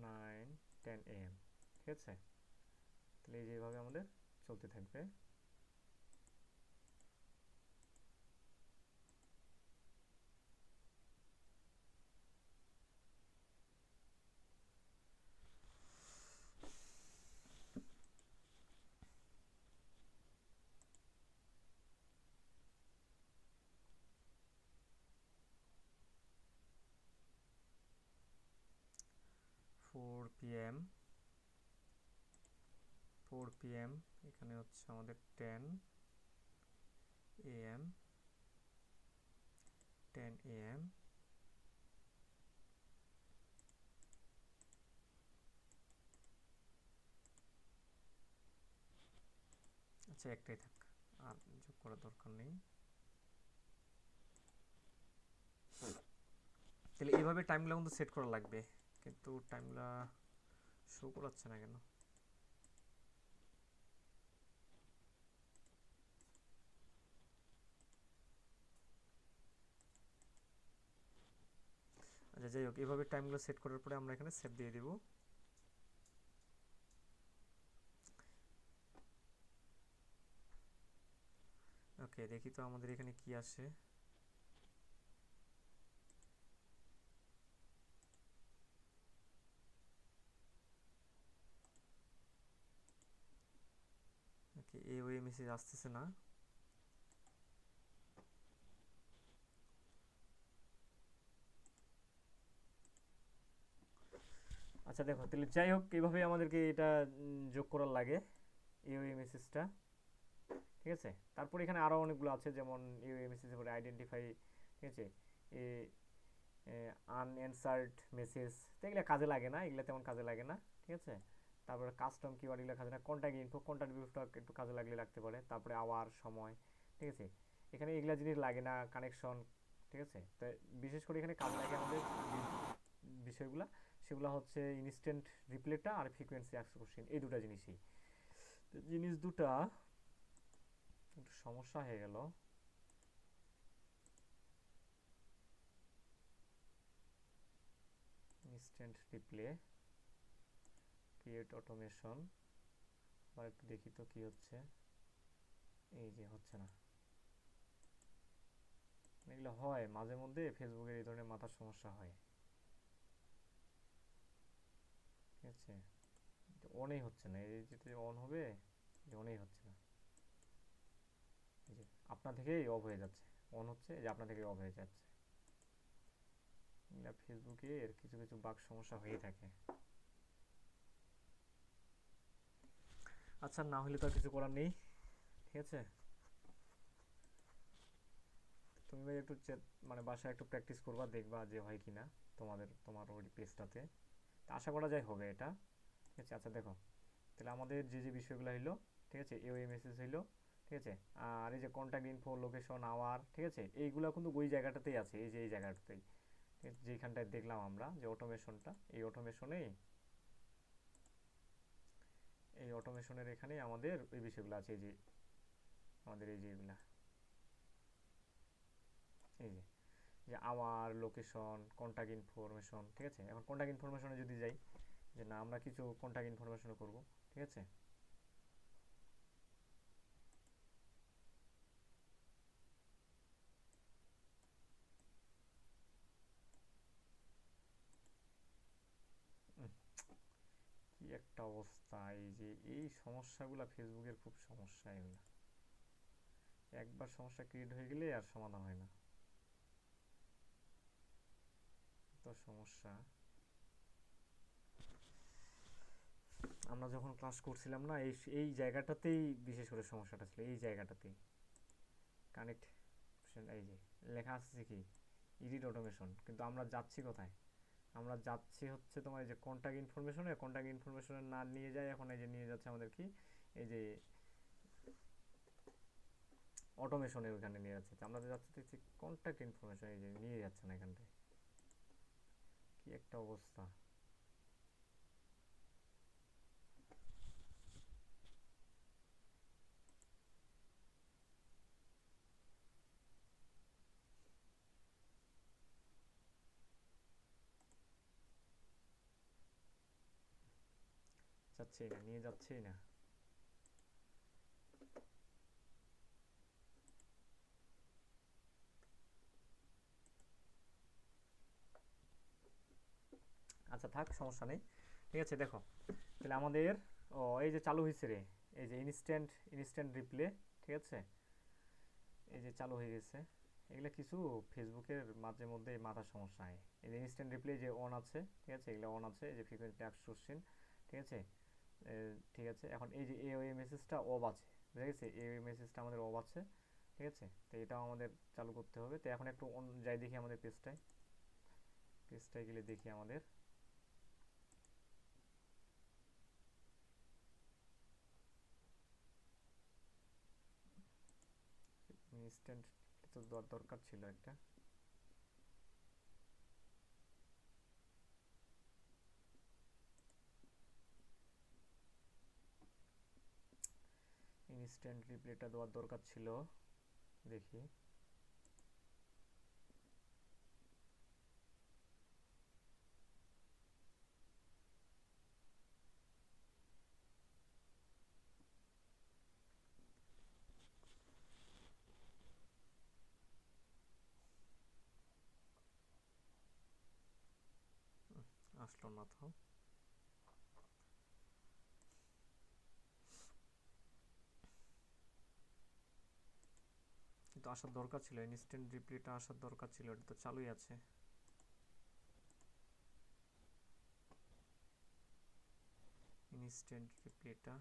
9, 10 AM। ঠিক আছে, তাহলে এই যেভাবে আমাদের চলতে থাকবে। ফোর পিএম, 4 PM, এখানে হচ্ছে আমাদের 10 AM, 10 AM। আচ্ছা, একটাই থাক, আর যোগ করার দরকার নেই। তাহলে এইভাবে টাইমগুলো কিন্তু সেট করা লাগবে, কিন্তু টাইমগুলো শো করাচ্ছে না কেন। আচ্ছা, যাই হোক, এইভাবে টাইমগুলো সেট করার পরে আমরা এখানে সেভ দিয়ে দিব। ওকে, দেখি তো আমাদের এখানে কি আসে। ওকে, এই ওয়ে মেসেজ আসতেছে না। আচ্ছা দেখো, তাহলে যাই হোক, এইভাবে আমাদেরকে এটা যোগ করার লাগে, এই ওয়ে মেসেজটা। ঠিক আছে, তারপর এখানে আরও অনেকগুলো আছে, যেমন এই ওয়ে মেসেজের পরে আইডেন্টিফাই, ঠিক আছে, এ আনঅ্যান্সার্ড মেসেজ, তো এগুলো কাজে লাগে না, এগুলো তেমন কাজে লাগে না, ঠিক আছে। তারপরে কাস্টম কিওয়ার্ড এগুলো কাজে না, কন্ট্যাক্ট ইনফো, কন্ট্যাক্ট ইনফোটা একটু কাজে লাগলে লাগতে পারে, তারপরে আওয়ার, সময়, ঠিক আছে। এখানে এগুলা জিনিস লাগে না, কানেকশন, ঠিক আছে। তো বিশেষ করে এখানে কাজে লাগে আমাদের যে বিষয়গুলো, সেগুলো হচ্ছে ইনস্ট্যান্ট রিপ্লেটা আর ফ্রিকোয়েন্সি অ্যাক্সেস, এই দুটো জিনিসই। তো জিনিস দুটা একটু সমস্যা হয়ে গেল। ইনস্ট্যান্ট রিপ্লে, ক্রিয়েট অটোমেশন, আবার একটু দেখি তো কি হচ্ছে। এই যে হচ্ছে না, এগুলো হয় মাঝে মধ্যে ফেসবুকের এই ধরনের মাথার সমস্যা হয়, ঠিক আছে। অনই হচ্ছে না, এই যেটা অন হবে, অনই হচ্ছে না। এই যে আপনা থেকেই অফ হয়ে যাচ্ছে, অন হচ্ছে, এই যে আপনা থেকেই অফ হয়ে যাচ্ছে। এগুলা ফেসবুকের কিছু কিছু বাগ সমস্যা হয়ে থাকে। আচ্ছা, না হলে তো আর কিছু করার নেই, ঠিক আছে। তুমি ভাই একটু মানে বাসায় একটু প্র্যাকটিস করবা, দেখবা যে হয় কিনা তোমার ওই পেজটাতে। আশা করা যায় হবে এটা, ঠিক আছে। আচ্ছা দেখো, তাহলে আমাদের যে যে বিষয়গুলো হইলো, ঠিক আছে, এওএ মেসেজ হইলো, ঠিক আছে। আর এই যে কন্ট্যাক্ট ইনফো, লোকেশন, আওয়ার, ঠিক আছে, এইগুলো কিন্তু ওই জায়গাটাতেই আছে, এই যে এই জায়গাটাতেই, যেখানটায় দেখলাম আমরা যে অটোমেশনটা, এই অটোমেশনেই, এই অটোমেশনের এখানেই আমাদের ওই বিষয়গুলো আছে, এই যে আমাদের এই যে এগুলা, এই যে যে আওয়ার, লোকেশন, কন্ট্যাক্ট ইনফরমেশন, ঠিক আছে। এখন কন্ট্যাক্ট ইনফরমেশনে যদি যাই, যে না আমরা কিছু কন্ট্যাক্ট ইনফরমেশন করব, ঠিক আছে। কি একটা অবস্থা, এই যে এই সমস্যাগুলো ফেসবুকের খুব সমস্যা এগুলো, একবার সমস্যা ক্রিয়েট হয়ে গেলে আর সমাধান হয় না, তো সমস্যা। আমরা যখন ক্লাস করছিলাম না, এই এই জায়গাটাতেই বিশেষ করে সমস্যাটা ছিল, এই জায়গাটাতেই কানেক্ট, এই যে লেখা আছে কি এডিট অটোমেশন, কিন্তু আমরা যাচ্ছি কোথায়, আমরা যাচ্ছি হচ্ছে তোমার এই যে কন্ট্যাক্ট ইনফরমেশনে না নিয়ে যায়, এখন এই যে নিয়ে যাচ্ছে আমাদের কি, এই যে অটোমেশনের ওখানে নিয়ে যাচ্ছে। আমরা যাচ্ছি দেখছি কন্ট্যাক্ট ইনফরমেশন, এই যে নিয়ে যাচ্ছে না এখানটায়, কি একটা অবস্থা। যাচ্ছেই না, নিয়ে যাচ্ছেই না। আচ্ছা থাক, সমস্যা নেই, ঠিক আছে। দেখো তাহলে আমাদের, ও এই যে চালু হয়েছে রে, এই যে ইনস্ট্যান্ট রিপ্লে, ঠিক আছে, এই যে চালু হয়ে গেছে। এগুলা কিছু ফেসবুকের মাঝে মধ্যে মাথার সমস্যা হয়। এই যে ইনস্ট্যান্ট রিপ্লে যে অন আছে, ঠিক আছে, এগুলো অন আছে, এই যে ফ্রিকোয়েন্সি অ্যাক্সেসিং, ঠিক আছে। ঠিক আছে, এখন এই যে এওএ মেসেজটা অফ আছে, বুঝা গেছে, এওএ মেসেজটা আমাদের অফ আছে, ঠিক আছে। তো এটাও আমাদের চালু করতে হবে। তো এখন একটু যাই দেখি আমাদের পেজটায় গেলে দেখি আমাদের ইনস্ট্যান্ট তো দরকার ছিল একটা। ইনস্ট্যান্ট রিপ্লেটা দেওয়ার দরকার ছিল, দেখি। আসলো না তো, কিন্তু আসার দরকার ছিল, ইনস্ট্যান্ট রিপ্লেটা আসার দরকার ছিল, এটা তো চালুই আছে। ইনস্ট্যান্ট রিপ্লেটা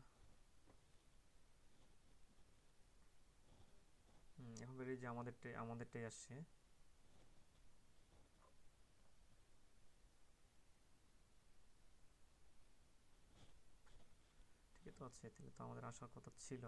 এখন বেরিয়ে যে আমাদেরটাই আসছে। তো আছে, তাহলে তো আমাদের আসার কথা ছিল।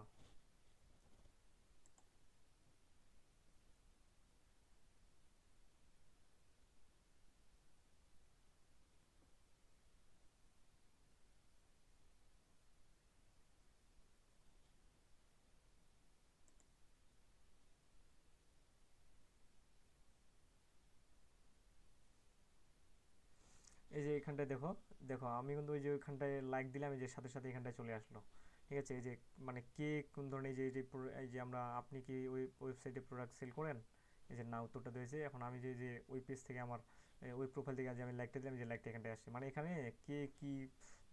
এই যে এখানটায় দেখো, দেখো আমি কিন্তু ওই যে ওইখানটায় লাইক দিলাম, এই যে সাথে সাথে এখানটায় চলে আসলো। ঠিক আছে, এই যে মানে কে কোন ধরনের, এই যে আমরা, আপনি কি ওই ওয়েবসাইটে প্রোডাক্ট সেল করেন, এই যে না উত্তরটা দিয়েছে। এখন আমি যে ওই পেজ থেকে আমার ওই প্রোফাইল থেকে যে আমি লাইকটা দিলাম, যে লাইকটা এখানটায় আসছে, মানে এখানে কে কি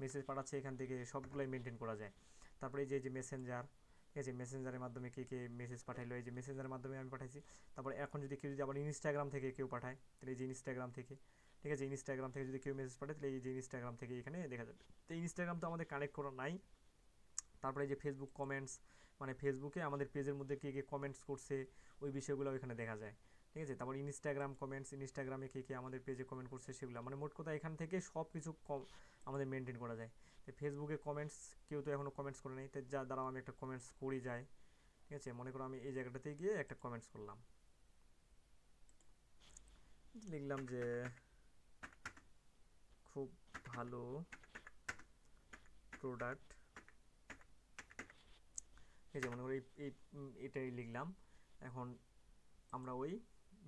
মেসেজ পাঠাচ্ছে এখান থেকে সবগুলাই মেনটেন করা যায়। তারপরে এই যে মেসেঞ্জার, ঠিক আছে, মেসেঞ্জারের মাধ্যমে কে কে মেসেজ পাঠাইলো, এই যে মেসেঞ্জারের মাধ্যমে আমি পাঠাইছি। তারপরে এখন যদি কেউ যদি আবার ইনস্টাগ্রাম থেকে কেউ পাঠায়, তাহলে এই যে ইনস্টাগ্রাম থেকে, ঠিক আছে, ইনস্টাগ্রাম থেকে যদি কেউ মেসেজ পাঠায়, তাহলে এই যে ইনস্টাগ্রাম থেকে এখানে দেখা যাবে। তো ইনস্টাগ্রাম তো আমাদের কানেক্ট করা নাই। তারপরে এই যে ফেসবুক কমেন্টস, মানে ফেসবুকে আমাদের পেজের মধ্যে কে কে কমেন্টস করছে ওই বিষয়গুলো এখানে দেখা যায়। ঠিক আছে, তারপর ইনস্টাগ্রাম কমেন্টস, ইনস্টাগ্রামে কে কে আমাদের পেজে কমেন্ট করছে সেগুলো, মানে মোট কথা এখান থেকে সব কিছু আমাদের মেনটেন করা যায়। তো ফেসবুকে কমেন্টস কেউ তো এখনও কমেন্টস করে নেই, তো যার দ্বারা আমি একটা কমেন্টস করি যায়। ঠিক আছে, মনে করো আমি এই জায়গাটাতে গিয়ে একটা কমেন্টস করলাম, লিখলাম যে খুব ভালো প্রোডাক্ট, এই যে মনে করি এটাই লিখলাম। এখন আমরা ওই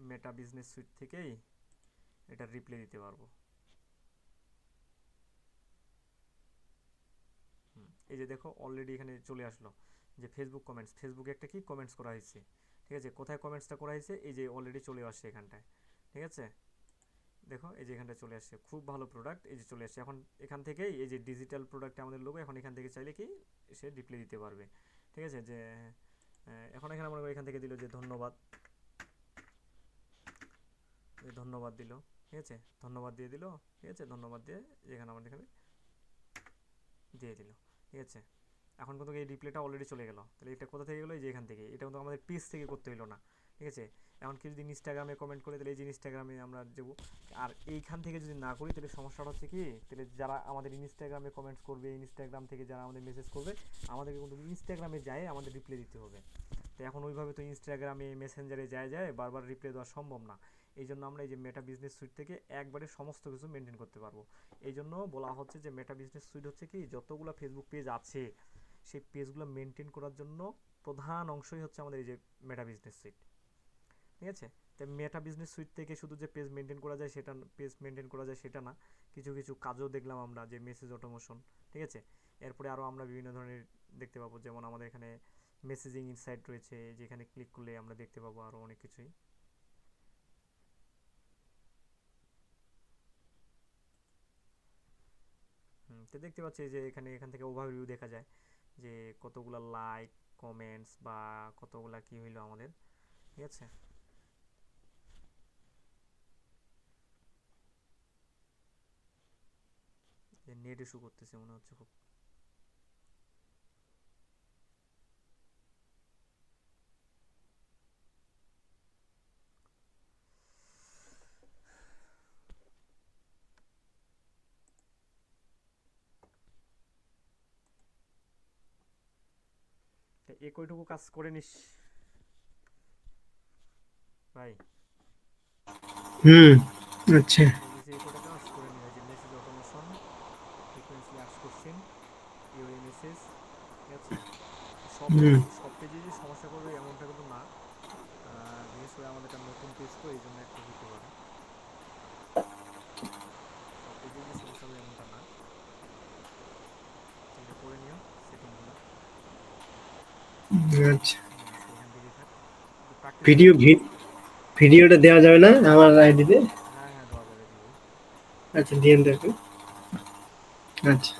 মেটা বিজনেস সুইট থেকেই এটা রিপ্লাই দিতে পারবো। এই যে দেখো অলরেডি এখানে চলে আসলো যে ফেসবুক কমেন্টস, ফেসবুকে একটা কি কমেন্টস করা হয়েছে। ঠিক আছে, কোথায় কমেন্টসটা করা হয়েছে, এই যে অলরেডি চলে আসছে এখানটায়। ঠিক আছে, দেখো এই যে এখানটায় চলে আসছে খুব ভালো প্রোডাক্ট, এই যে চলে আসছে। এখন এখান থেকেই এই যে ডিজিটাল প্রোডাক্টে আমাদের লোগো, এখন এখান থেকে চাইলে কি সে রিপ্লাই দিতে পারবে। ঠিক আছে, যে এখন এখানে মনে করি এখান থেকে দিল যে ধন্যবাদ, ধন্যবাদ দিল। ঠিক আছে, ধন্যবাদ দিয়ে দিল। ঠিক আছে, ধন্যবাদ দিয়ে যেখানে আমাদের এখানে দিয়ে দিল। ঠিক আছে, এখন কিন্তু এই রিপ্লেটা অলরেডি চলে গেল, তাহলে এটা কোথা থেকে গেলো, এই যে এখান থেকে, এটা কিন্তু আমাদের পেজ থেকে করতে হইলো না। ঠিক আছে, এখন কি যদি ইনস্টাগ্রামে কমেন্ট করে, তাহলে এই যে ইনস্টাগ্রামে আমরা দেবো। আর এইখান থেকে যদি না করি, তাহলে সমস্যাটা হচ্ছে কি, তাহলে যারা আমাদের ইনস্টাগ্রামে কমেন্টস করবে, ইনস্টাগ্রাম থেকে যারা আমাদের মেসেজ করবে, আমাদেরকে কিন্তু ইনস্টাগ্রামে যায় আমাদের রিপ্লাই দিতে হবে। তো এখন ওইভাবে তো ইনস্টাগ্রামে মেসেঞ্জারে যায় বারবার রিপ্লাই দেওয়া সম্ভব না। এই জন্য আমরা এই যে মেটা বিজনেস সুইট থেকে একবারে সমস্ত কিছু মেনটেন করতে পারবো। এই জন্য বলা হচ্ছে যে মেটা বিজনেস সুইট হচ্ছে কি, যতগুলো ফেসবুক পেজ আছে সেই পেজগুলো মেনটেন করার জন্য প্রধান অংশই হচ্ছে আমাদের এই যে মেটা বিজনেস সুইট। ঠিক আছে, তাই মেটা বিজনেস সুইট থেকে শুধু যে পেজ মেনটেন করা যায় সেটা, পেজ মেনটেন করা যায় সেটা না, কিছু কিছু কাজও দেখলাম আমরা, যে মেসেজ অটোমেশন। ঠিক আছে, এরপরে আরও আমরা বিভিন্ন ধরনের দেখতে পাবো, যেমন আমাদের এখানে মেসেজিং ইনসাইট রয়েছে, যেখানে ক্লিক করলে আমরা দেখতে পাবো আরও অনেক কিছুই। তো দেখতে পাচ্ছি যে এখানে, এখান থেকে ওভারভিউ দেখা যায় যে কতগুলা লাইক, কমেন্টস বা কতগুলা কি হইলো আমাদের। ঠিক আছে, নেট ইস্যু করতেছে মনে হচ্ছে খুব। তো এ কয়টুকু কাজ করে নিস ভাই, হুম। আচ্ছা। বলতেছি এই কয়টা কাজ করে নি, যে message automation, frequently ask question, ইউরি মেসেজ। ঠিক আছে, সব হুম। পেজ, সব পেজে যে সমস্যা করবে এমনটা কিন্তু না। বিশেষ করে আমাদের একটা নতুন পেজ তো এই জন্য একটু হইতে পারে, সব পেজে যে সমস্যা হবে এমনটা না। তো এটা করে নিও সেটিংগুলো। আচ্ছা। আজকে এখান থেকেই থাক, একটু প্র্যাকটিস করে ভিডিও নিও। ভিডিওটা দেওয়া যাবে না আমার আইডিতে? হ্যাঁ হ্যাঁ, দেওয়া যাবে, দিব। আচ্ছা, দিয়ে দেবে। আচ্ছা।